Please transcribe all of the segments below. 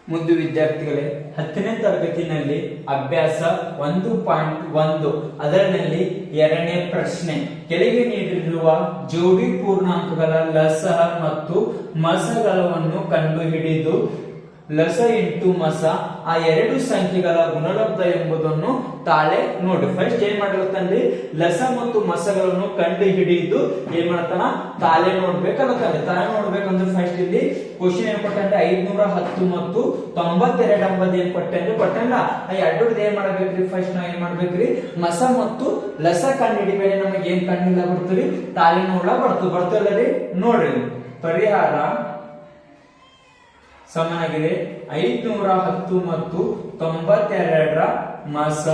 ಮುದ್ದು ವಿದ್ಯಾರ್ಥಿಗಳೇ, 10ನೇ ತರಗತಿನಲ್ಲಿ ಅಭ್ಯಾಸ 1.1 ಅದರಲ್ಲಿ 2ನೇ ಪ್ರಶ್ನೆ, ಕೆಳಗೆ ನೀಡಿರುವ ಜೋಡಿ ಪೂರ್ಣಾಂಕಗಳ ಲಸಹ ಮತ್ತು ಮಸಗಳನ್ನು ಕಂಡುಹಿಡಿದು ಲಸ ಇಂಟು ಮಸ ಆ ಎರಡು ಸಂಖ್ಯೆಗಳ ಗುಣಲಬ್ಧ ಎಂಬುದನ್ನು ತಾಳೆ ನೋಡಿ. ಫಸ್ಟ್ ಏನ್ ಮಾಡಿರ್ತಾನೆ, ಲಸ ಮತ್ತು ಮಸಗಳನ್ನು ಕಂಡು ಹಿಡಿದು ಏನ್ ಮಾಡ್ತಾನ, ತಾಳೆ ನೋಡ್ಬೇಕಂತಾನೆ. ತಾಳೆ ನೋಡ್ಬೇಕಂದ್ರೆ ಫಸ್ಟ್ ಇಲ್ಲಿ ಕ್ವಶನ್ ಏನ್ ಕೊಟ್ಟಂದ್ರೆ 510 ಮತ್ತು 92 ಎಂಬುದು ಏನ್ ಕೊಟ್ಟಂಗ ಎರಡು ಏನ್ ಮಾಡ್ಬೇಕ್ರಿ, ಫಸ್ಟ್ ನಾವ್ ಏನ್ ಮಾಡ್ಬೇಕ್ರಿ, ಮಸ ಮತ್ತು ಲಸ ಕಂಡು ಹಿಡಿಬೇಡಿ. ನಮಗೆ ಏನ್ ಕಂಡಿಲ್ಲ ಬರ್ತದ್ರಿ, ತಾಳೆ ನೋಡ್ಲಾ ಬರ್ತದರಿ. ನೋಡ್ರಿ, ಪರಿಹಾರ ಸಮನಾಗಿದೆ 510 ಮತ್ತು 92ರ ಮಸ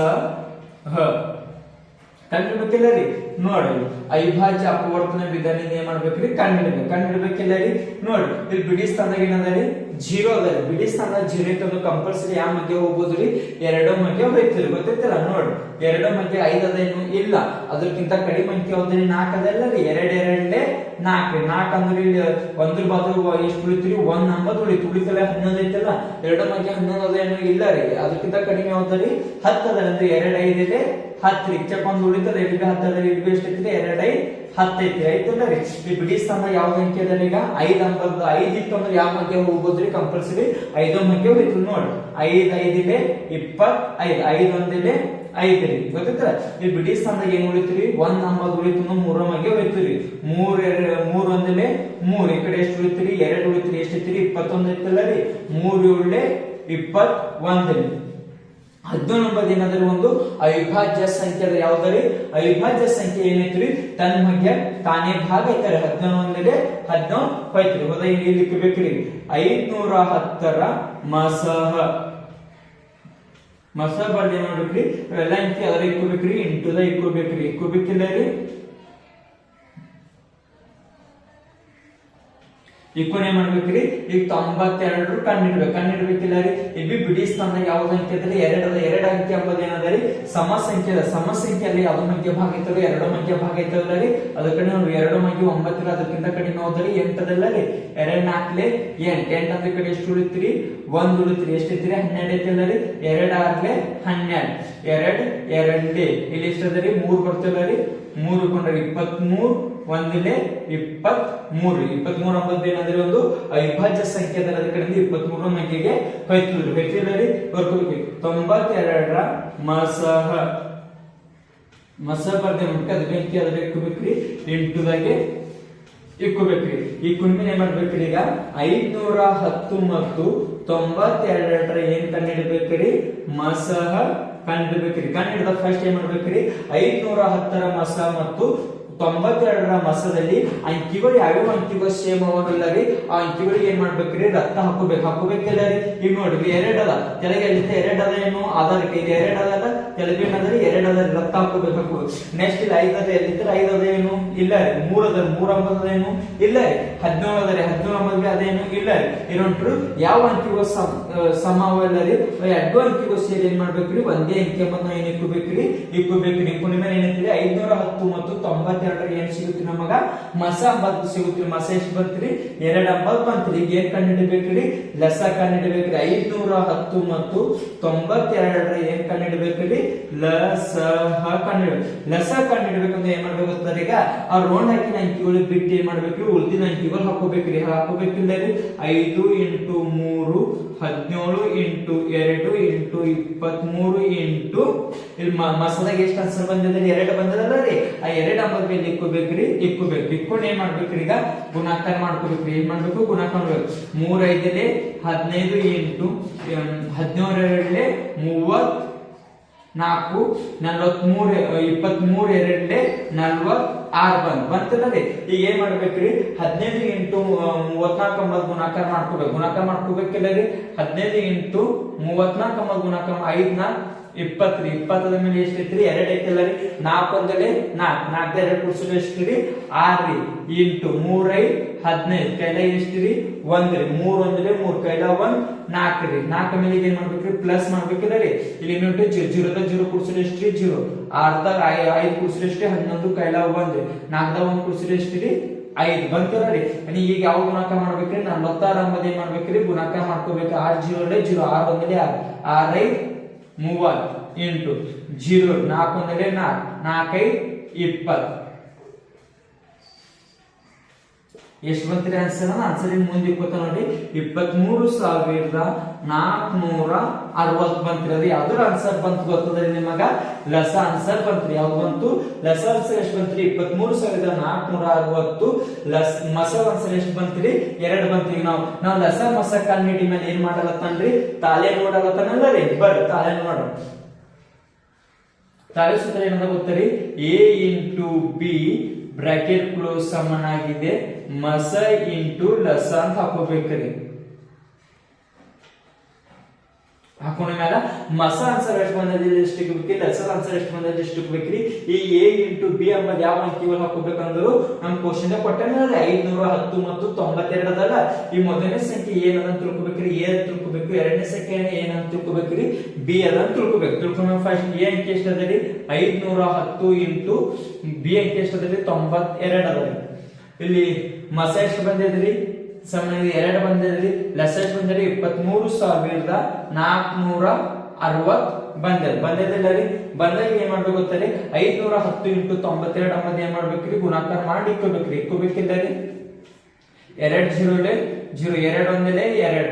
ಕಂಡುಹಿಡಬೇಕಿಲ್ಲ ರೀ. ನೋಡಿ, ಅವಿಭಾಜ್ಯ ಅಪವರ್ತನ ವಿಧಾನದಿಂದ ಏನ್ ಮಾಡ್ಬೇಕ್ರಿ, ಕಂಡುಹಿಡಬೇಕಿಲ್ಲ ರೀ. ನೋಡಿ, ಇಲ್ಲಿ ಬಿಡಿ ಸ್ಥಾನದಾಗ ಏನದರಿ, 0 ಅದರಿ. ಬಿಡಿ ಸ್ಥಾನ 0 ಇತ್ತು ಕಂಪಲ್ಸರಿ ಯಾವ ಮಧ್ಯೆ ಹೋಗ್ಬೋದ್ರಿ, 2 ಮಧ್ಯೆ ಹೋಯ್ತಿರಿ. ಗೊತ್ತೈತಿಲ್ಲ. ನೋಡಿ, 2 ಮಧ್ಯೆ 5 ಅದೇನು ಇಲ್ಲ, ಅದಕ್ಕಿಂತ ಕಡಿಮೆ ಅಂಕೆ ಹೋದ್ರಿ 4 ಅದಲ್ಲ ರೀ. 2 2 4 4 ಅಂದ್ರೆ ಇಲ್ಲಿ ಒಂದ್ರ ಬಾಜು ಎಷ್ಟು ಉಳಿತ್ರಿ, 1 ನಂಬರ್ ಉಳಿತಲ್ಲ. 11 ಐತಲ್ಲ, 2 ಮಧ್ಯೆ 11 ಅದೇನು ಇಲ್ಲ ರೀ. ಅದಕ್ಕಿಂತ ಕಡಿಮೆ ಹೋದ್ರಿ 10 ಅದ ಅಂದ್ರೆ 2 5 ಇದೆ 10 ರೀ. ಚೆಕ್ ಉಳಿತದ, 2 10 ಅದ, 2 ಎಷ್ಟು ಐತ್ರಿ, 2 5 10 ಐತಿ. ಆಯ್ತಲ್ಲ ರೀ. ಈ ಬಿಡಿ ಸ್ಥಾನ ಯಾವ ಅಂಕೆ ಅದ ಈಗ, 5 ಅಂಬದು 5 ಇತ್ತು ಅಂದ್ರೆ ಯಾವ ಮಧ್ಯೆ ಹೋಗ್ಬೋದ್ರಿ, ಕಂಪಲ್ಸರಿ 5 ಮಧ್ಯೆ ಹೋಯ್ತು. ನೋಡಿ, 5 5 ಇದೆ 25, 5 ಒಂದಿದೆ 5 ರೀ. ಗೊತ್ತೈತಲ್ಲ. ಈ ಬಿಡಿ ಸ್ಥಾನದಾಗ ಏನ್ ಉಳಿತ್ರಿ, 1 ಅಂಬದು ಉಳಿತು, 3 ಮಧ್ಯೆ ಹೋಯ್ತು ರೀ. 3 ಒಂದಿದೆ 3, ಈ ಕಡೆ ಎಷ್ಟು ಉಳಿತ್ರಿ, 2 ಉಳಿತ್ರಿ. ಎಷ್ಟು ಐತ್ರಿ, 21 ಐತಲ್ಲ ರೀ. 3 7 21 ರೀ. 11 ಎಂಬುದು ಏನಾದ್ರೂ ಒಂದು ಅವಿಭಾಜ್ಯ ಸಂಖ್ಯೆ ಅದ. ಯಾವ್ದ್ರಿ, ಅವಿಭಾಜ್ಯ ಸಂಖ್ಯೆ ಏನೈತ್ರಿ, ತನ್ನ ಮಧ್ಯ ತಾನೇ ಭಾಗ ಐತಾರೆ. 11 ಒಂದಿದೆ 11 ಹೋಯ್ತ್ರಿ. ಹೋದ ಇಲ್ಲಿ ಲಿಕ್ಕಬೇಕ್ರಿ, 510ರ ಮಸ ಬರ್ದೆ ನೋಡ್ಬೇಕ್ರಿ. ಎಲ್ಲ ಅಂಕಿ ಅದರ ಇಕ್ಕೋಬೇಕ್ರಿ, ಇಂಟುದ ಇಕ್ಕೋಬೇಕಿಲ್ಲ ರೀ. ಇಕ್ಕೋನೆ ಮಾಡ್ಬೇಕ್ರಿ. ಈಗ 92 ಕಂಡಿಡ್ಬೇಕಿಲ್ಲ ರೀ. ಇಲ್ಲಿ ಬಿಡಿ ಸ್ಥಾನ ಯಾವ್ದು ಅಂಕೆ ಅದ್ರಿ, 2 ಅಂಕೆ ಎಂಬುದು ಏನದರಿ, ಸಮ ಸಂಖ್ಯೆ ಅದ. ಸಮ ಸಂಖ್ಯೆಯಲ್ಲಿ ಯಾವ್ದು ಮಧ್ಯ ಭಾಗ ಐತಲ್ಲ, 2 ಮಧ್ಯ ಭಾಗ ಐತಲ್ಲ ರೀ. ಅದಕ್ಕೆ ನಾವು 2 ಮಧ್ಯ 9 ಅದಕ್ಕಿಂತ ಕಡಿಮೆ ಹೋದ್ರಿ 8 ಅದಲ್ಲ ರೀ. 2 4 8 8 ಅಂದ್ರೆ ಕಡೆ ಎಷ್ಟು ಉಳಿತ್ರಿ, 1 ಉಳಿತ್ರಿ. ಎಷ್ಟು ಐತ್ರಿ, 12 ಐತಲ್ಲ ರೀ. 2 6 12 2 2 ಇಲ್ಲಿ ಎಷ್ಟು ಅದರಿ, 3 ಬರ್ತಲ್ಲ ರೀ. 3 ಕೊಂಡ್ರೆ 23, 1 23. 23 ಎಂಬುದು ಏನಂದ್ರೆ ಒಂದು ಅವಿಭಾಜ್ಯ ಸಂಖ್ಯೆ ಅದರ ಕಡೆಯಿಂದ 23 ಸಂಖ್ಯೆಗೆ ಹೋಯ್ತಿಲ್ಲ ರೀ. ಬರ್ಕೋಬೇಕು 92ರ ಮಸ ಬರ್ದೆ ಮಾಡ್ಬೇಕು. ಅದಕ್ಕೆ ಅದ್ರ ಇಕ್ಕೋಬೇಕ್ರಿ, ಇಂಟುದಾಗೆ ಇಕ್ಕೋಬೇಕ್ರಿ. ಈ ಕುಣ್ಮಿನ ಏನ್ ಮಾಡ್ಬೇಕ್ರಿ, ಈಗ 510 ಮತ್ತು 92ರ ಏನ್ ಕಂಡಿಡ್ಬೇಕ್ರಿ, ಮಸಹ ಕಂಡಿಡ್ಬೇಕ್ರಿ. ಕಂಡಿಡ್ದ ಫಸ್ಟ್ ಏನ್ ಮಾಡ್ಬೇಕ್ರಿ, 510ರ ಮಸ ಮತ್ತು 92ರ ಮಸದಲ್ಲಿ ಅಂಕಿಗಳು ಯಾವ್ಯಾವ ಅಂಕಿಗಳು ಸೇಮ್ ಅವಲ್ಲ ರೀ. ಆ ಅಂಕಿಗಳಿಗೆ ಏನ್ ಮಾಡ್ಬೇಕ್ರಿ, ರಕ್ತ ಹಾಕೋಬೇಕಿಲ್ಲ ರೀ. ಈಗ ನೋಡ್ರಿ, 2 ಅದ ಕೆಳಗೆ 2 ಅದ, ಏನು ಆಧಾರಕ್ಕೆ 2 ಅದ, ಕೆಳಗೆ ಏನದ್ರಿ 2 ಅದ, ರಕ್ತ ಹಾಕೋಬೇಕು. ನೆಕ್ಸ್ಟ್ ಇಲ್ಲಿ 5 ಅದ, ಎಲ್ಲಿದ್ರೆ 5 ಅದ, ಏನು ಇಲ್ಲ ರೀ. 3 ಅದ, 3 ಅಂಬದ ಏನು ಇಲ್ಲ ರೀ. 17 ಅದ ರೀ, 17 ಅಂಬದ್ರಿ ಅದೇನು ಇಲ್ಲ ರೀ. ಏನಂಟ್ರು ಯಾವ ಅಂಕಿಗಳು ಸಮವಲ್ಲ ರೀ. 2 ಅಂಕಿಗಳು ಸೇರಿ ಏನ್ ಮಾಡ್ಬೇಕ್ರಿ, ಒಂದೇ ಅಂಕಿ ಎಂಬುದನ್ನ ಏನ್ ಇಕ್ಕೋಬೇಕ್ರಿ. ಕುಣಿಮೆ ಏನೈತ್ರಿ, 510 ಮತ್ತು 92 ಏನ್ ಸಿಗುತ್ತೆ ನಮಗ, ಮಸ ಅಂಬದು ಸಿಗುತ್ತೆ. ಮಸ ಎಷ್ಟು ಬಂತ್ರಿ, 2 ಅಂಬದು ಬಂತ್ರಿ. ಈಗ ಏನ್ ಕಂಡಿಡ್ಬೇಕ್ರಿ, ಲಸ ಕಂಡಿಡ್ಬೇಕ್ರಿ. 510 ಮತ್ತು 92ರ ಏನ್ ಕಂಡಿಡ್ಬೇಕ್ರಿ, ಲಸಹ ಕಂಡಿಡ್ಬೇಕು. ಲಸ ಕಂಡಿಡ್ಬೇಕಂದ್ರೆ ಏನ್ ಮಾಡ್ಬೇಕು, ಈಗ ಆ ರೌಂಡ್ ಹಾಕಿನ ಅಂಕಿಗಳು ಬಿಟ್ಟು ಏನ್ ಮಾಡ್ಬೇಕ್ರಿ, ಉಳಿದಿನ ಅಂಕಿಗಳು ಹಾಕೋಬೇಕ್ರಿ. ಹಾಕೋಬೇಕಿಲ್ಲ ರೀ. 5 × 3 17 × 2 × 23 ಇಂಟು ಇಲ್ಲಿ ಮಸದಾಗ ಎಷ್ಟು ಆನ್ಸರ್ ಬಂದಿದೆ, 2 ಬಂದದಲ್ಲ ರೀ. ಆ 2 ಅಂಬದ ಮೇಲೆ ಇಕ್ಕೋಬೇಕ್ರಿ. ಇಕ್ಕೊಂಡು ಏನ್ ಮಾಡ್ಬೇಕ್ರಿ, ಈಗ ಗುಣಾಕಾರ ಮಾಡ್ಕೋಬೇಕ್ರಿ. ಏನ್ ಮಾಡ್ಬೇಕು, ಗುಣಾಕಾರ ಮಾಡ್ಬೇಕು. 3 5 15 ಇಂಟು 17 2 34 43 23 2 46 ಬಂತಲ್ಲ ರೀ. ಈಗ ಏನ್ ಮಾಡ್ಬೇಕ್ರಿ, 15 ಇಂಟು 34 ಎಂಬುದು ಗುಣಾಕಾರ ಮಾಡ್ಕೋಬೇಕಿಲ್ಲ ರೀ. 15 ಇಂಟು 34 ಎಂಬುದು ಗುಣಾಕಾರ 5 4 20 ರೀ. 20 ಮೇಲೆ ಎಷ್ಟು ಐತ್ರಿ, 2 ಐತಲ್ಲ ರೀ. 4 ಒಂದಲೆ 4 4 2 ಕೂಡಿಸಿದ್ರೆ ಎಷ್ಟು ರೀ, 6 ರೀ. ಇಂಟು 3 5 15 ಕೈಲ ಎಷ್ಟು ರೀ, 1 ರೀ. 3 ಒಂದಲೆ 3 ಕೈಲ 1 4 ರೀ. 4 ಮೇಲೆ ಏನ್ ಮಾಡ್ಬೇಕ್ರಿ, ಪ್ಲಸ್ ಮಾಡ್ಬೇಕಿಲ್ಲ ರೀ. ಇಲ್ಲಿ ಇನ್ನೊಂದು 0 ಕೂಡಿಸಿದ್ರೆ ಎಷ್ಟು ರೀ, 0. 6 5 ಕೂಡಿಸಿದ್ರೆ ಎಷ್ಟು, 11 ಕೈಲ 1 ರೀ. 4 1 ಕೂಡಿಸಿದ್ರೆ ಎಷ್ಟು ರೀ, 5 ಬಂತಿರಲಿ. ಈಗ ಯಾವ ಗುಣಾಕಾರ ಮಾಡ್ಬೇಕ್ರಿ 46 ಅಂಬದ್ ಏನ್ ಮಾಡ್ಬೇಕ್ರಿ ಗುಣಾಕಾರ ಮಾಡ್ಕೋಬೇಕು. 6 0 0 6 1 6 6 5 30 ಇಂಟು 0 4 1 4 4 5 20 ಎಷ್ಟು ಬಂತಿರಿ ಆನ್ಸರ್? ಆನ್ಸರ್ ಮುಂದೆ 20 ನೋಡಿ 23,460 ಬಂತಿರಿ. ಅದು ಯಾವ್ದ್ರ ಆನ್ಸರ್ ಬಂತು ಗೊತ್ತದ್ರಿ ನಿಮಗ? ಲಸ ಆನ್ಸರ್ ಬಂತ್ರಿ. ಯಾವ್ದು ಬಂತು? ಲಸ ಆನ್ಸರ್ ಎಷ್ಟು ಬಂತ್ರಿ? 23,460. ಮಸ ಆನ್ಸರ್ ಎಷ್ಟು ಬಂತ್ರಿ? 2 ಬಂತ್ರಿ. ನಾವು ಲಸ ಮಸ ಕಣ್ಣಿಡಿ ಮೇಲೆ ಏನ್ ಮಾಡಲತ್ತನ್ರಿ? ತಾಲೆ ನೋಡಲತ್ತನಲ್ಲ ರೀ. ಬರ್ರಿ ತಾಲೆ ನೋಡೋಣ. ತಾಲೆ ಸೂತ್ರ ಏನಂತ ಗೊತ್ತರಿ? a into B bracket close ಸಮನಾಗಿದೆ ಮಸ ಇಂಟು ಲಸ ಅಂತ ಹಾಕೋಬೇಕ್ರಿ. ಹಾಕೊಂಡ ಮೇಲೆ ಮಸ ಆನ್ಸರ್ ಎಷ್ಟು ಬಂದಿದೆ ಎಷ್ಟು ಬೇಕ್ರಿ, ಲಸ ಆನ್ಸರ್ ಎಷ್ಟು ಬಂದಿದೆ ಎಷ್ಟು ಬೇಕ್ರಿ. ಈ a ಇಂಟು ಬಿ ಎಂಬುದು ಯಾವ ಅಂಕಿಗಳು ಹಾಕೋಬೇಕಂದ್ರು ನಮ್ ಕ್ವಶನ್ ಕೊಟ್ಟೆ 510 ಮತ್ತು 92 ಅದಾಗ ಈ ಮೊದಲನೇ ಸಂಖ್ಯೆ ಏನಂತ ತಿಳ್ಕೊಬೇಕ್ರಿ, a ಅಂತ ತಿಳ್ಕೊಬೇಕು. ಎರಡನೇ ಸಂಖ್ಯೆ ಏನಂತ ತಿಳ್ಕೊಬೇಕ್ರಿ, ಬಿ ಅದಂತ ತಿಳ್ಕೊಬೇಕು. ತಿಳ್ಕೊಂಡ ಫಸ್ಟ್ a ಅಂಕಿ ಎಷ್ಟು ಅದರಿ? 510 ಇಂಟು ಬಿ ಅಂಕಿ ಎಷ್ಟು ಅದರಿ? 92 ಅದರಿ. ಇಲ್ಲಿ ಮಸ ಎಷ್ಟು ಬಂದಿದ್ರಿ? ಸಮ 2 ಬಂದಿದ್ರಿ. ಲಸ ಎಷ್ಟು ಬಂದಿರಿ? 23,460 ಬಂದಿದ್ದಿಲ್ಲ ರೀ. ಬಂದಾಗ ಏನ್ ಮಾಡ್ಬೇಕು ಗೊತ್ತರಿ? 510 ಇಂಟು 92 ಅಂಬದ್ ಏನ್ ಮಾಡ್ಬೇಕ್ರಿ ಗುಣಾಕಾರ ಮಾಡಿ ಇಕ್ಕೋಬೇಕ್ರಿ. ಇಕ್ಕೋಬೇಕಿಲ್ಲ ರೀ. 2 0 0 2 1 2 2 5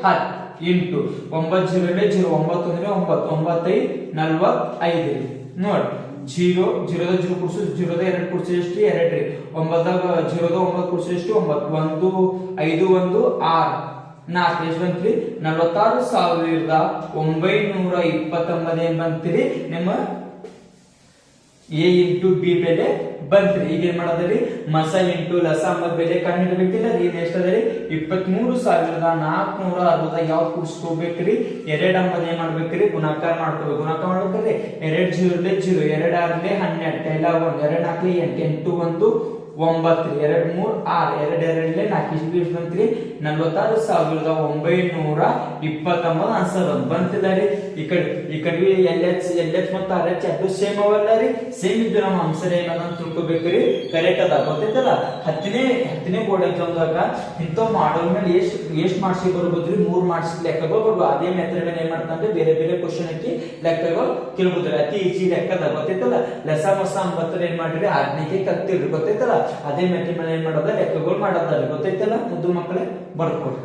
10 ಇಂಟು 9 0 0 9 1 9 9 45 ನೋಡಿ 0 0 0 ಕುಡಿಸು 0 2 ಕುಡಿಸು ಎಷ್ಟು 2 ರೀ. 9 0 9 ಕುಡಿಸು ಎಷ್ಟು 9 1 5 1 6 4 ಎಷ್ಟು ಬಂತ್ರಿ? 46,920 ಏನ್ ಬಂತ್ರಿ ನಿಮ್ಮ a ಇಂಟು ಬಿ ಬೆಲೆ ಬಂತ್ರಿ. ಈಗ ಏನ್ ಮಾಡೋದ್ರಿ? ಮಸ ಇಂಟು ಲಸ ಅಂಬ ಬೆಲೆ ಕಂಡುಹಿಡಬೇಕಿಲ್ಲ. ಈಗ ಎಷ್ಟದರಿ? 23,460 ಯಾವ ಕೂಡಿಸ್ಕೋಬೇಕ್ರಿ? 2 ಅಂಬದ್ ಏನ್ ಮಾಡ್ಬೇಕ್ರಿ ಗುಣಾಕಾರ ಮಾಡ್ಕೋಬೇಕು. ಗುಣಾಕಾರ ಮಾಡ್ಬೇಕ್ರಿ 2 0 0 2 6 12 ಕೈಲ 1 2 4 8 8 1 9 2 3 6 2 2 4 ಎಷ್ಟು ಬಂತ್ರಿ? 46,920 ಆನ್ಸರ್ ಬಂತಿಲ್ಲ ರೀ. ಈ ಕಡೆ LH ಮತ್ತು RH ಅದು ಸೇಮ್ ಅವಲ್ಲ ರೀ. ಸೇಮ್ ಇದ್ದು ನಮ್ಮ ಆನ್ಸರ್ ಏನದ ಅಂತ ತಿಳ್ಕೊಬೇಕ್ರಿ. ಕರೆಕ್ಟ್ ಅದ ಗೊತ್ತೈತಲ್ಲ. 10ನೇ ಬೋರ್ಡ್ ಎಕ್ಸಾಮ್ದಾಗ ಇಂಥವ್ ಮಾಡೋರ್ ಮೇಲೆ ಎಷ್ಟು ಮಾರ್ಕ್ಸ್ ಬರ್ಬೋದ್ರಿ? 3 ಮಾರ್ಕ್ಸ್ ಲೆಕ್ಕಗಳು ಬರ್ಬೋದು. ಅದೇ ಮೆಥಡ್ ಮೇಲೆ ಏನ್ ಮಾಡ್ತಾನೆ ಬೇರೆ ಬೇರೆ ಕ್ವಶನ್ ಹಾಕಿ ಲೆಕ್ಕಗಳು ಕೇಳ್ಬೋದ್ರಿ. ಅತಿ ಈಜಿ ಲೆಕ್ಕದ ಗೊತ್ತೈತಲ್ಲ. ಲಸ ಮಸ 9 ಏನ್ ಮಾಡ್ರಿ 15ಕ್ಕೆ ಕಲ್ತಿರ್ರಿ ಗೊತ್ತೈತಲ್ಲ. ಅದೇ ಮೆಥಡ್ ಮೇಲೆ ಏನ್ ಮಾಡೋದ ಲೆಕ್ಕಗಳು ಮಾಡೋದ ಗೊತ್ತೈತಲ್ಲ. ಮುದ್ದು ಮಕ್ಕಳೇ ಬರ್ಕೊಡ್ರಿ.